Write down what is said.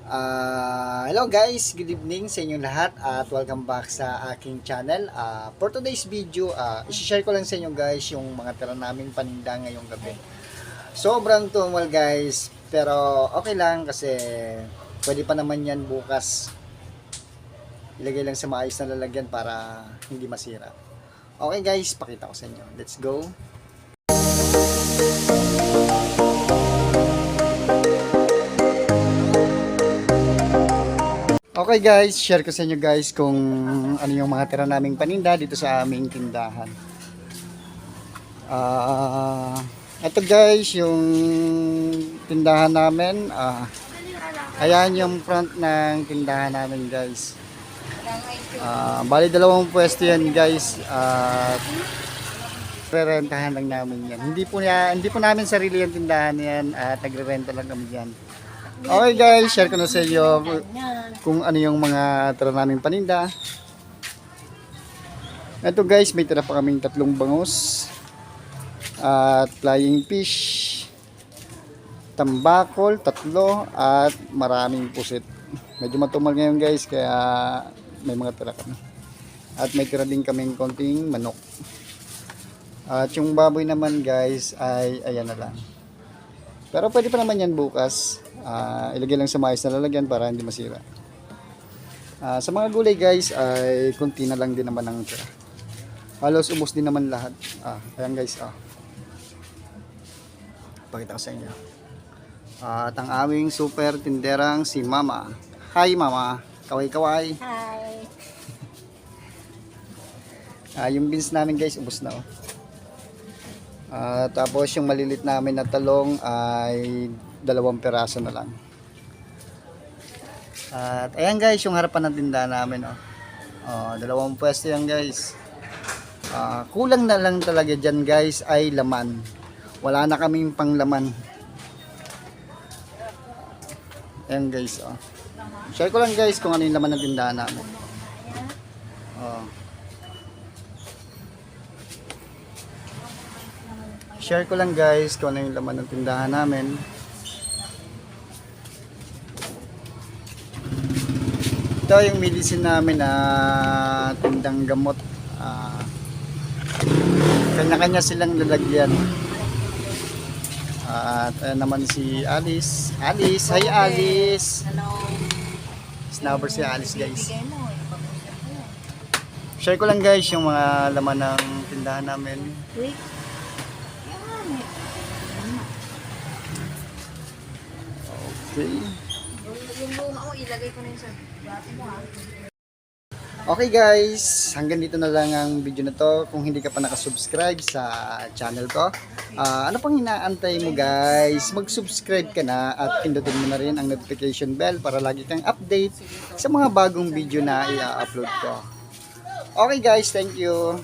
Hello guys, good evening sa inyong lahat at welcome back sa aking channel. For today's video, isi-share ko lang sa inyo guys yung mga tira naming paninda ngayong gabi. Sobrang tumal guys, pero okay lang kasi pwede pa naman yan bukas. Ilagay lang sa maayos na lalagyan para hindi masira. Okay guys, pakita ko sa inyo. Let's go! Okay guys, share ko sa inyo guys kung ano yung mga tira naming paninda dito sa aming tindahan. Ito guys, yung tindahan namin. Ayan yung front ng tindahan namin guys. Bali dalawang pwesto yan guys. Rerentahan lang namin yan. Hindi po namin sarili yung tindahan yan at nagre-renta lang kami yan. Okay guys, share ko na sa inyo kung ano yung mga tira naming paninda. Ito guys, may tira pa kaming 3 bangus at flying fish, tambakol 3 at maraming pusit. Medyo matumal ngayon guys, kaya may mga tira kami. At may tira din kaming konting manok. At yung baboy naman guys ay ayan na lang. Pero pwede pa naman yan bukas. Ilagay lang sa maayos na lalagyan para hindi masira. Sa mga gulay guys ay konti na lang din naman ang tira. Halos ubos din naman lahat. Ayan guys. Pakita ko sa inyo. At ang aming super tinderang si Mama. Hi Mama. Kaway-kaway. Hi. Yung beans namin guys ubos na. Tapos yung malilit namin na talong ay 2 piraso na lang. At ayan guys yung harapan ng tindahan namin. 2 pwesto yan guys. Kulang na lang talaga dyan guys ay laman. Wala na kaming panglaman. Ayan guys. Share ko lang guys kung ano yung laman ng tindahan namin. Share ko lang guys kung ano yung laman ng tindahan namin. Ito yung medicine namin na tindang gamot. Kanya-kanya silang lalagyan. At ayan naman si Alice. Alice, hi Alice. Hello. Snubber si Alice guys. Share ko lang guys yung mga laman ng tindahan namin. Okay. Yung luma ko, ilagay ko na yun sa bati mo ha. Okay guys, hanggang dito na lang ang video na to. Kung hindi ka pa nakasubscribe sa channel ko, ano pang inaantay mo guys? Mag-subscribe ka na at pindutin mo na rin ang notification bell para lagi kang update sa mga bagong video na i-upload ko. Okay guys, thank you.